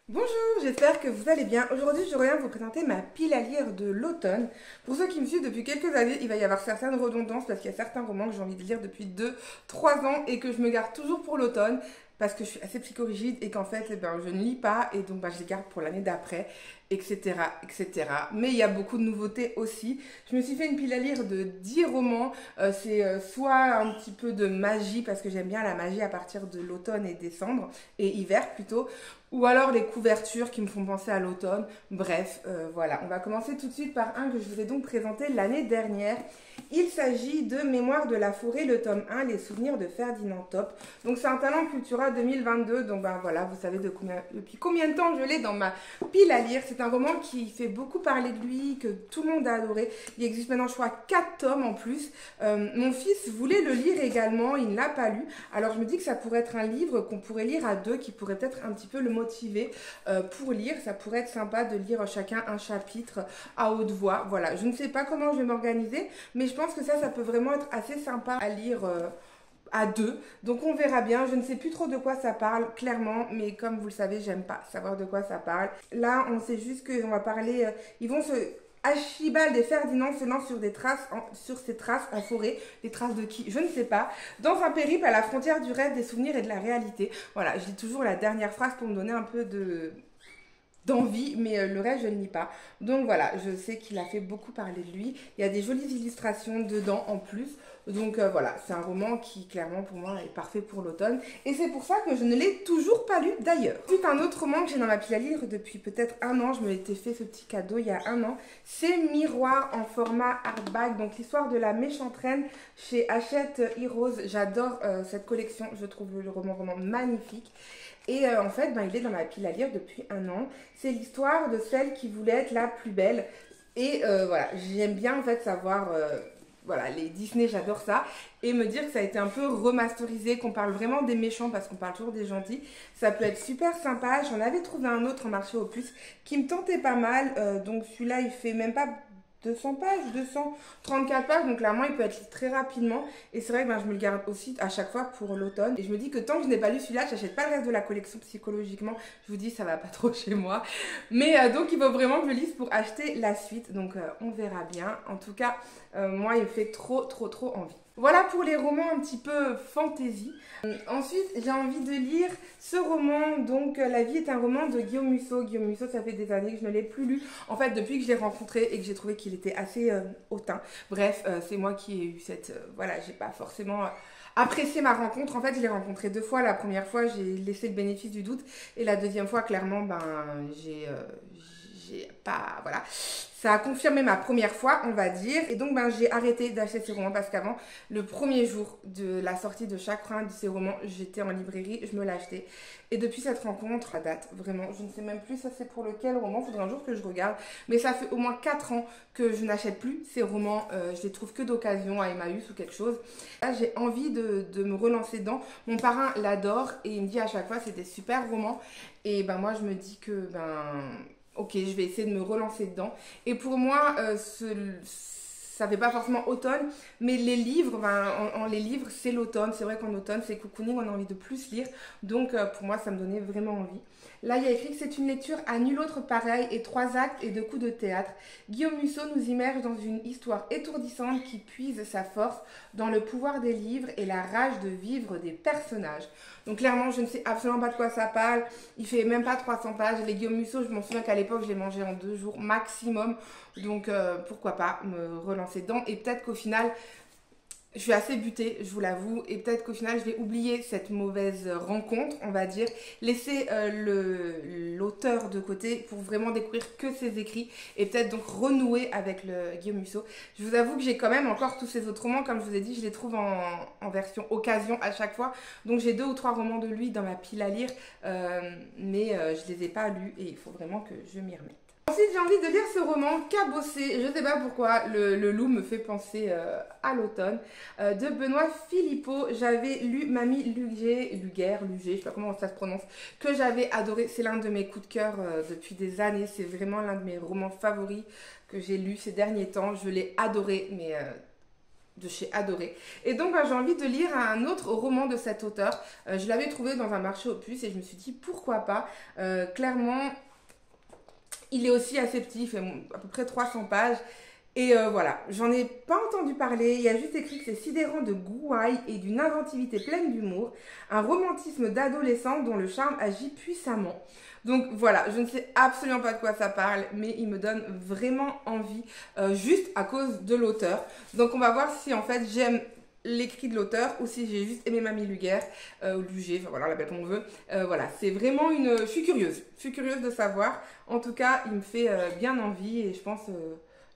Bonjour, j'espère que vous allez bien. Aujourd'hui, je reviens vous présenter ma pile à lire de l'automne. Pour ceux qui me suivent depuis quelques années, il va y avoir certaines redondances parce qu'il y a certains romans que j'ai envie de lire depuis 2, 3 ans et que je me garde toujours pour l'automne parce que je suis assez psychorigide et qu'en fait, je ne lis pas et donc je les garde pour l'année d'après, etc., etc. Mais il y a beaucoup de nouveautés aussi. Je me suis fait une pile à lire de 10 romans. C'est soit un petit peu de magie parce que j'aime bien la magie à partir de l'automne et décembre et hiver plutôt, ou alors les couvertures qui me font penser à l'automne. Bref, voilà. On va commencer tout de suite par un que je vous ai donc présenté l'année dernière. Il s'agit de Mémoire de la forêt, le tome 1, Les souvenirs de Ferdinand Top. Donc c'est un talent Cultura 2022. Donc voilà, vous savez depuis combien de temps je l'ai dans ma pile à lire. C'est un roman qui fait beaucoup parler de lui, que tout le monde a adoré. Il existe maintenant, je crois, 4 tomes en plus. Mon fils voulait le lire également, il ne l'a pas lu. Alors je me dis que ça pourrait être un livre qu'on pourrait lire à deux, qui pourrait peut-être un petit peu le motiver pour lire. Ça pourrait être sympa de lire chacun un chapitre à haute voix. Voilà, je ne sais pas comment je vais m'organiser, mais je pense que ça peut vraiment être assez sympa à lire à deux. Donc on verra bien. Je ne sais plus trop de quoi ça parle, clairement, mais comme vous le savez, j'aime pas savoir de quoi ça parle. Là, on sait juste qu'on va parler... ils vont se... Archibald et Ferdinand se lancent sur ces traces en forêt. Les traces de qui? Je ne sais pas. Dans un périple à la frontière du rêve, des souvenirs et de la réalité. Voilà, je lis toujours la dernière phrase pour me donner un peu d'envie, mais le reste je ne lis pas. Donc voilà, je sais qu'il a fait beaucoup parler de lui. Il y a des jolies illustrations dedans en plus. Donc voilà, c'est un roman qui clairement pour moi est parfait pour l'automne. Et c'est pour ça que je ne l'ai toujours pas lu d'ailleurs. Ensuite, un autre roman que j'ai dans ma pile à lire depuis peut-être un an, je me l'étais fait ce petit cadeau il y a un an, c'est Miroir en format hardback. Donc l'histoire de la méchante reine chez Hachette Heroes. J'adore cette collection, je trouve le roman vraiment magnifique. Et en fait, il est dans ma pile à lire depuis un an. C'est l'histoire de celle qui voulait être la plus belle. Et voilà, j'aime bien en fait savoir... voilà, les Disney, j'adore ça. Et me dire que ça a été un peu remasterisé, qu'on parle vraiment des méchants parce qu'on parle toujours des gentils. Ça peut être super sympa. J'en avais trouvé un autre en marché aux puces qui me tentait pas mal. Donc celui-là, il fait même pas 200 pages, 234 pages, donc clairement il peut être lu très rapidement. Et c'est vrai que je me le garde aussi à chaque fois pour l'automne. Et je me dis que tant que je n'ai pas lu celui-là, j'achète pas le reste de la collection psychologiquement. Je vous dis, ça va pas trop chez moi. Mais donc il faut vraiment que je lise pour acheter la suite. Donc on verra bien. En tout cas, moi il me fait trop envie. Voilà pour les romans un petit peu fantasy. Ensuite, j'ai envie de lire ce roman, donc La vie est un roman de Guillaume Musso. Guillaume Musso, ça fait des années que je ne l'ai plus lu. En fait, depuis que je l'ai rencontré et que j'ai trouvé qu'il était assez hautain. Bref, c'est moi qui ai eu cette... voilà, j'ai pas forcément... apprécié ma rencontre. En fait, je l'ai rencontré 2 fois. La première fois, j'ai laissé le bénéfice du doute. Et la deuxième fois, clairement, j'ai pas... voilà. Ça a confirmé ma première fois, on va dire. Et donc, j'ai arrêté d'acheter ces romans parce qu'avant, le premier jour de la sortie de chacun de ces romans, j'étais en librairie, je me l'achetais. Et depuis cette rencontre, à date, vraiment, je ne sais même plus ça c'est pour lequel roman, il faudra un jour que je regarde. Mais ça fait au moins 4 ans que je n'achète plus ces romans. Je les trouve que d'occasion à Emmaüs ou quelque chose. Là, j'ai envie de me relancer dedans. Mon parrain l'adore et il me dit à chaque fois c'est des super romans. Et moi, je me dis que ok, je vais essayer de me relancer dedans. Et pour moi, ça fait pas forcément automne, mais les livres, les livres, c'est l'automne. C'est vrai qu'en automne, c'est cocooning, on a envie de plus lire. Donc, pour moi, ça me donnait vraiment envie. Là, il y a écrit que c'est une lecture à nul autre pareil et 3 actes et 2 coups de théâtre. Guillaume Musso nous immerge dans une histoire étourdissante qui puise sa force dans le pouvoir des livres et la rage de vivre des personnages. Donc clairement, je ne sais absolument pas de quoi ça parle. Il fait même pas 300 pages. Les Guillaume Musso, je m'en souviens qu'à l'époque, je les mangeais en 2 jours maximum. Donc pourquoi pas me relancer dedans. Et peut-être qu'au final... je suis assez butée, je vous l'avoue, et peut-être qu'au final, je vais oublier cette mauvaise rencontre, on va dire, laisser l'auteur de côté pour vraiment découvrir que ses écrits et peut-être donc renouer avec le Guillaume Musso. Je vous avoue que j'ai quand même encore tous ces autres romans, comme je vous ai dit, je les trouve en version occasion à chaque fois. Donc j'ai 2 ou 3 romans de lui dans ma pile à lire, mais je les ai pas lus et il faut vraiment que je m'y remette. Ensuite, j'ai envie de lire ce roman Cabossé, je ne sais pas pourquoi, le loup me fait penser à l'automne, de Benoît Philippot. J'avais lu Mamie Luger, je ne sais pas comment ça se prononce, que j'avais adoré. C'est l'un de mes coups de cœur depuis des années, c'est vraiment l'un de mes romans favoris que j'ai lu ces derniers temps. Je l'ai adoré, mais de chez Adoré. Et donc j'ai envie de lire un autre roman de cet auteur. Je l'avais trouvé dans un marché aux puces et je me suis dit pourquoi pas. Clairement, il est aussi assez petit, il fait à peu près 300 pages. Et voilà, j'en ai pas entendu parler, il y a juste écrit que c'est sidérant de gouaille et d'une inventivité pleine d'humour, un romantisme d'adolescent dont le charme agit puissamment. Donc voilà, je ne sais absolument pas de quoi ça parle, mais il me donne vraiment envie, juste à cause de l'auteur. Donc on va voir si en fait j'aime l'écrit de l'auteur ou si j'ai juste aimé Mamie Luguer ou Luger, enfin voilà, on l'appelle comme on veut. Voilà, c'est vraiment une... Je suis curieuse de savoir. En tout cas, il me fait bien envie et je pense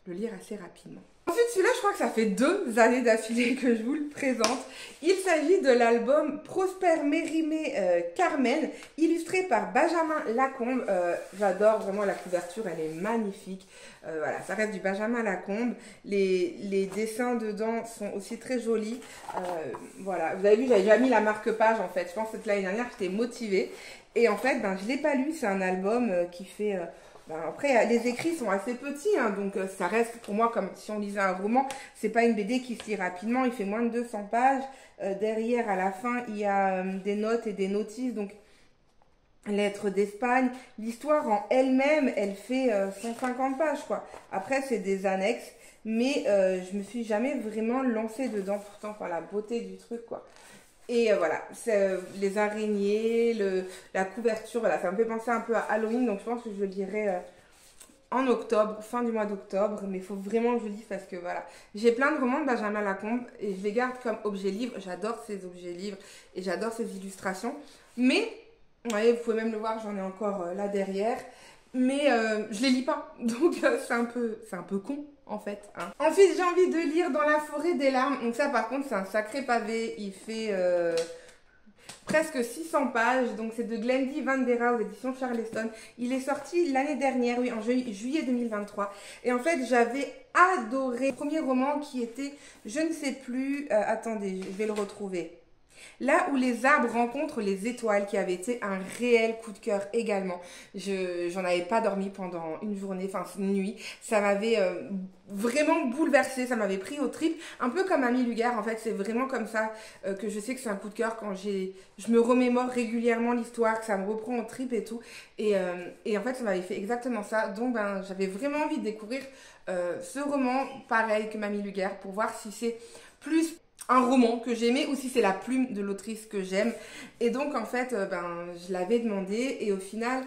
le lire assez rapidement. Ensuite, celui-là, je crois que ça fait 2 années d'affilée que je vous le présente. Il s'agit de l'album Prosper Mérimée Carmen, illustré par Benjamin Lacombe. J'adore vraiment la couverture, elle est magnifique. Voilà, ça reste du Benjamin Lacombe. Les dessins dedans sont aussi très jolis. Voilà, vous avez vu, j'avais déjà mis la marque-page en fait. Je pense que l'année dernière, j'étais motivée. Et en fait, je ne l'ai pas lu. C'est un album qui fait... après, les écrits sont assez petits, hein, donc ça reste pour moi comme si on lisait un roman. C'est pas une BD qui se lit rapidement, il fait moins de 200 pages. Derrière, à la fin, il y a des notes et des notices, donc lettres d'Espagne. L'histoire en elle-même, elle fait 150 pages, quoi. Après, c'est des annexes, mais je me suis jamais vraiment lancée dedans, pourtant, par la beauté du truc, quoi. Et voilà, les araignées, la couverture, voilà, ça me fait penser un peu à Halloween, donc je pense que je le lirai en octobre, fin du mois d'octobre, mais il faut vraiment que je lise parce que voilà, j'ai plein de romans de Benjamin Lacombe et je les garde comme objet livre, j'adore ces objets livres et j'adore ces illustrations, mais, vous voyez, vous pouvez même le voir, j'en ai encore là derrière, mais je les lis pas, donc c'est un peu con. En fait, hein. Ensuite, j'ai envie de lire Dans la forêt des larmes. Donc ça, par contre, c'est un sacré pavé. Il fait presque 600 pages. Donc c'est de Glendy Van Dera aux éditions Charleston. Il est sorti l'année dernière, oui, en juillet 2023. Et en fait, j'avais adoré le premier roman qui était, je ne sais plus, attendez, je vais le retrouver. Là où les arbres rencontrent les étoiles, qui avait été un réel coup de cœur également. J'en avais pas dormi pendant une journée, enfin une nuit. Ça m'avait vraiment bouleversée, ça m'avait pris aux tripes. Un peu comme Mamie Luguer, en fait, c'est vraiment comme ça que je sais que c'est un coup de cœur quand je me remémore régulièrement l'histoire, que ça me reprend aux tripes et tout. Et en fait, ça m'avait fait exactement ça. Donc, j'avais vraiment envie de découvrir ce roman, pareil que Mamie Luguer, pour voir si c'est plus un roman que j'aimais ou si c'est la plume de l'autrice que j'aime. Et donc en fait je l'avais demandé et au final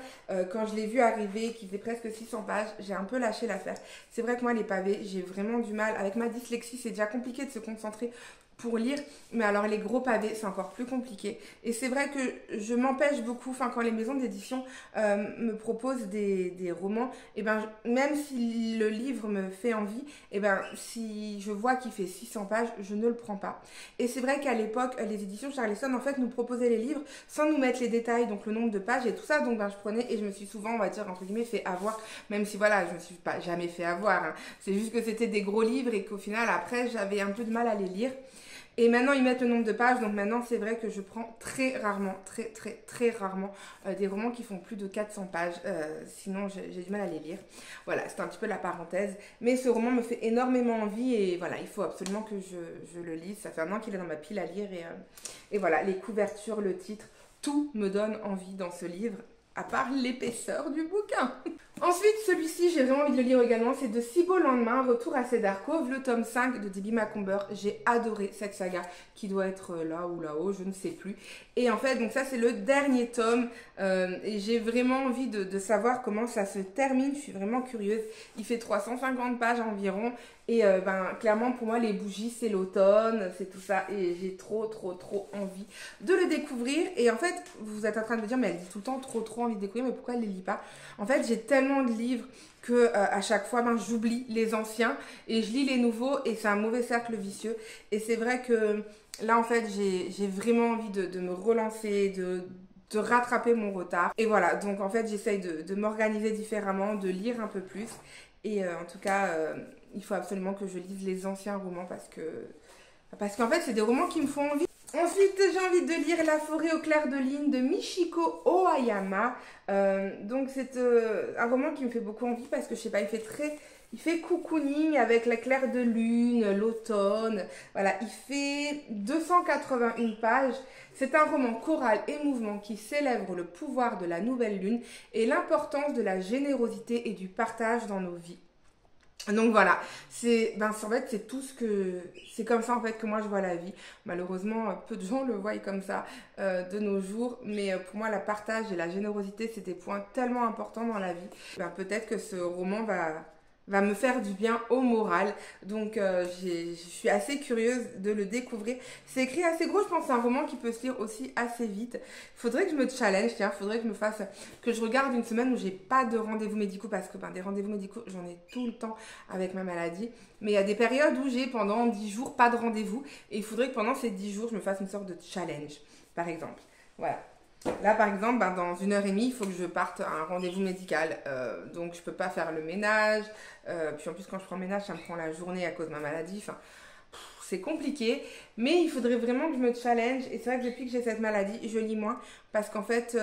quand je l'ai vu arriver qui faisait presque 600 pages, j'ai un peu lâché l'affaire. C'est vrai que moi les pavés, j'ai vraiment du mal avec ma dyslexie, c'est déjà compliqué de se concentrer pour lire, mais alors les gros pavés c'est encore plus compliqué et c'est vrai que je m'empêche beaucoup, enfin quand les maisons d'édition me proposent des romans, et même si le livre me fait envie, si je vois qu'il fait 600 pages, je ne le prends pas. Et c'est vrai qu'à l'époque les éditions Charleston en fait nous proposaient les livres sans nous mettre les détails, donc le nombre de pages et tout ça, donc je prenais et je me suis souvent, on va dire entre guillemets, fait avoir, même si voilà je me suis pas jamais fait avoir, hein. C'est juste que c'était des gros livres et qu'au final après j'avais un peu de mal à les lire. Et maintenant, ils mettent le nombre de pages. Donc maintenant, c'est vrai que je prends très rarement, très rarement des romans qui font plus de 400 pages. Sinon, j'ai du mal à les lire. Voilà, c'est un petit peu la parenthèse. Mais ce roman me fait énormément envie. Et voilà, il faut absolument que je le lise. Ça fait un an qu'il est dans ma pile à lire. Et voilà, les couvertures, le titre, tout me donne envie dans ce livre. À part l'épaisseur du bouquin. Ensuite, celui-ci, j'ai vraiment envie de le lire également. C'est de Si beau lendemain, Retour à Cedar Cove, le tome 5 de Debbie Macomber. J'ai adoré cette saga qui doit être là ou là-haut, je ne sais plus. Et en fait, donc ça, c'est le dernier tome. Et j'ai vraiment envie de savoir comment ça se termine. Je suis vraiment curieuse. Il fait 350 pages environ. Et clairement, pour moi, les bougies, c'est l'automne, c'est tout ça. Et j'ai trop envie de le découvrir. Et en fait, vous êtes en train de me dire, mais elle dit tout le temps trop envie de découvrir, mais pourquoi elle ne les lit pas? En fait, j'ai tellement de livres que à chaque fois, j'oublie les anciens et je lis les nouveaux et c'est un mauvais cercle vicieux. Et c'est vrai que là, en fait, j'ai vraiment envie de me relancer, de rattraper mon retard. Et voilà, donc en fait, j'essaye de m'organiser différemment, de lire un peu plus. Et en tout cas, il faut absolument que je lise les anciens romans parce qu'en fait, c'est des romans qui me font envie. Ensuite, j'ai envie de lire La forêt au clair de lune de Michiko Ohayama. Donc c'est un roman qui me fait beaucoup envie parce que je sais pas, il fait cocooning avec la clair de lune, l'automne. Voilà, il fait 281 pages. C'est un roman choral et mouvement qui célèbre le pouvoir de la nouvelle lune et l'importance de la générosité et du partage dans nos vies. Donc voilà, en fait c'est tout ce que c'est comme ça en fait que moi je vois la vie. Malheureusement, peu de gens le voient comme ça de nos jours, mais pour moi la partage et la générosité c'est des points tellement importants dans la vie. Peut-être que ce roman va me faire du bien au moral. Donc je suis assez curieuse de le découvrir. C'est écrit assez gros, je pense que c'est un roman qui peut se lire aussi assez vite. Il faudrait que je me challenge, tiens, faudrait que je regarde une semaine où j'ai pas de rendez-vous médicaux parce que des rendez-vous médicaux, j'en ai tout le temps avec ma maladie. Mais il y a des périodes où j'ai pendant 10 jours pas de rendez-vous et il faudrait que pendant ces 10 jours, je me fasse une sorte de challenge, par exemple. Voilà. Là, par exemple, dans 1h30, il faut que je parte à un rendez-vous médical. Donc, je peux pas faire le ménage. Puis en plus, quand je prends le ménage, ça me prend la journée à cause de ma maladie. Enfin, c'est compliqué. Mais il faudrait vraiment que je me challenge. Et c'est vrai que depuis que j'ai cette maladie, je lis moins. Parce qu'en fait,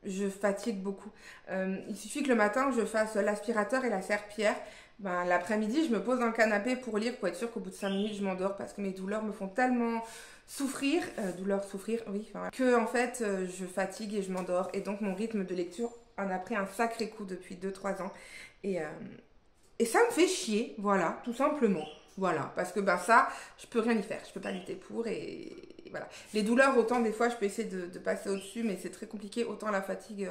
je fatigue beaucoup. Il suffit que le matin, je fasse l'aspirateur et la serpillière. L'après-midi, je me pose dans le canapé pour lire, pour être sûre qu'au bout de 5 minutes, je m'endors parce que mes douleurs me font tellement souffrir, que en fait, je fatigue et je m'endors. Et donc, mon rythme de lecture en a pris un sacré coup depuis 2-3 ans. Et ça me fait chier, voilà, tout simplement. Voilà, parce que ça, je peux rien y faire. Je peux pas lutter pour et voilà. Les douleurs, autant des fois, je peux essayer de passer au-dessus, mais c'est très compliqué. Autant la fatigue...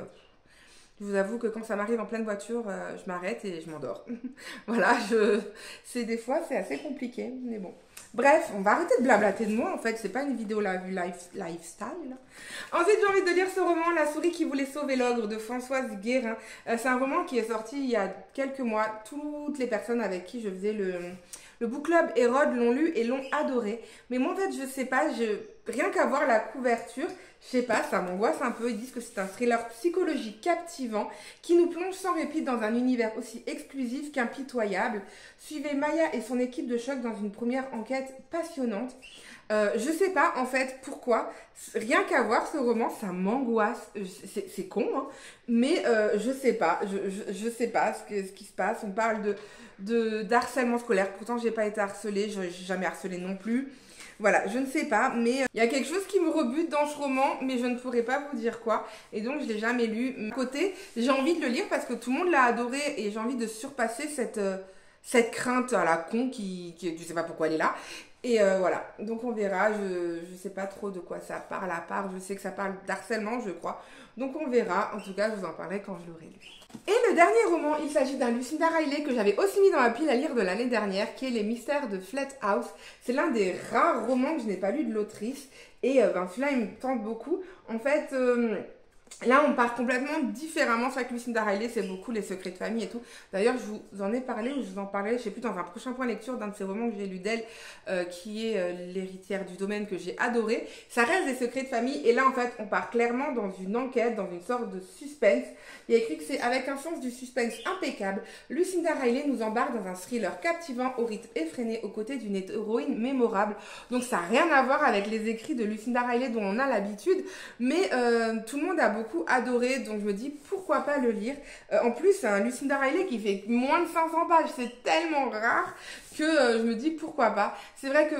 Je vous avoue que quand ça m'arrive en pleine voiture, je m'arrête et je m'endors. Voilà, des fois, c'est assez compliqué, mais bon. Bref, on va arrêter de blablater de moi. En fait, c'est pas une vidéo lifestyle. Ensuite, j'ai envie de lire ce roman, La souris qui voulait sauver l'ogre de Françoise Guérin. C'est un roman qui est sorti il y a quelques mois. Toutes les personnes avec qui je faisais le book club Hérode l'ont lu et l'ont adoré. Mais moi, en fait, je sais pas, rien qu'à voir la couverture, je sais pas, ça m'angoisse un peu. Ils disent que c'est un thriller psychologique captivant qui nous plonge sans répit dans un univers aussi exclusif qu'impitoyable. Suivez Maya et son équipe de choc dans une première enquête passionnante. Je sais pas en fait pourquoi, rien qu'à voir ce roman, ça m'angoisse. C'est con, hein, mais je sais pas, je sais pas ce qui se passe. On parle d'harcèlement scolaire, pourtant j'ai pas été harcelée, j'ai jamais harcelé non plus. Voilà, je ne sais pas, mais il y a quelque chose qui me rebute dans ce roman, mais je ne pourrais pas vous dire quoi. Et donc, je ne l'ai jamais lu. À côté, j'ai envie de le lire parce que tout le monde l'a adoré et j'ai envie de surpasser cette crainte à la con qui je sais pas pourquoi elle est là. Et voilà, donc on verra, je sais pas trop de quoi ça parle à part, je sais que ça parle d'harcèlement, je crois. Donc on verra, en tout cas, je vous en parlerai quand je l'aurai lu. Et le dernier roman, il s'agit d'un Lucinda Riley que j'avais aussi mis dans ma pile à lire de l'année dernière, qui est Les Mystères de Flat House. C'est l'un des rares romans que je n'ai pas lu de l'autrice. Et celui-là, il me tente beaucoup. En fait... Là, on part complètement différemment. C'est vrai que Lucinda Riley, c'est beaucoup les secrets de famille et tout. D'ailleurs, je vous en ai parlé ou je vous en parlerai, je sais plus, dans un prochain point lecture d'un de ces romans que j'ai lu d'elle, qui est L'héritière du domaine, que j'ai adoré. Ça reste des secrets de famille. Et là, en fait, on part clairement dans une enquête, dans une sorte de suspense. Il y a écrit que c'est avec un sens du suspense impeccable. Lucinda Riley nous embarque dans un thriller captivant au rythme effréné aux côtés d'une héroïne mémorable. Donc, ça n'a rien à voir avec les écrits de Lucinda Riley dont on a l'habitude. Mais tout le monde a beaucoup adoré, donc je me dis pourquoi pas le lire. En plus, c'est un Lucinda Riley qui fait moins de 500 pages, c'est tellement rare que je me dis pourquoi pas. C'est vrai que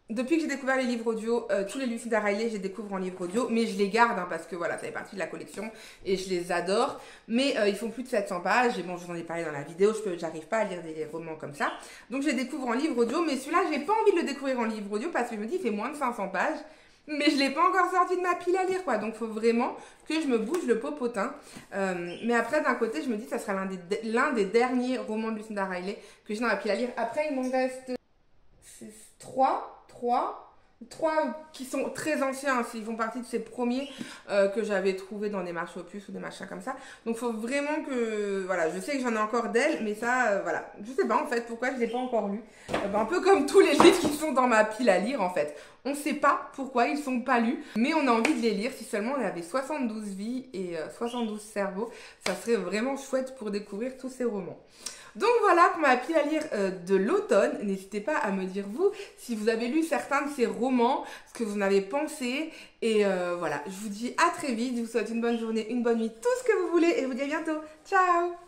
depuis que j'ai découvert les livres audio, tous les Lucinda Riley, je les découvre en livre audio, mais je les garde parce que voilà, ça fait partie de la collection et je les adore. Mais ils font plus de 700 pages et bon, je vous en ai parlé dans la vidéo, j'arrive pas à lire des romans comme ça. Donc je les découvre en livre audio, mais celui-là, j'ai pas envie de le découvrir en livre audio parce que je me dis, il fait moins de 500 pages. Mais je ne l'ai pas encore sorti de ma pile à lire, quoi. Donc, il faut vraiment que je me bouge le popotin. Mais après, d'un côté, je me dis que ça sera l'un des derniers romans de Lucinda Riley que j'ai dans la pile à lire. Après, il m'en reste 3 qui sont très anciens, hein, ils font partie de ces premiers que j'avais trouvés dans des marchés aux puces ou des machins comme ça. Donc, il faut vraiment que... Voilà, je sais que j'en ai encore d'elle, mais ça, voilà. Je sais pas, en fait, pourquoi je ne l'ai pas encore lu. Un peu comme tous les livres qui sont dans ma pile à lire, en fait. On ne sait pas pourquoi ils ne sont pas lus, mais on a envie de les lire. Si seulement on avait 72 vies et 72 cerveaux, ça serait vraiment chouette pour découvrir tous ces romans. Donc voilà pour ma pile à lire de l'automne. N'hésitez pas à me dire vous si vous avez lu certains de ces romans, ce que vous en avez pensé. Et voilà, je vous dis à très vite, je vous souhaite une bonne journée, une bonne nuit, tout ce que vous voulez et je vous dis à bientôt. Ciao!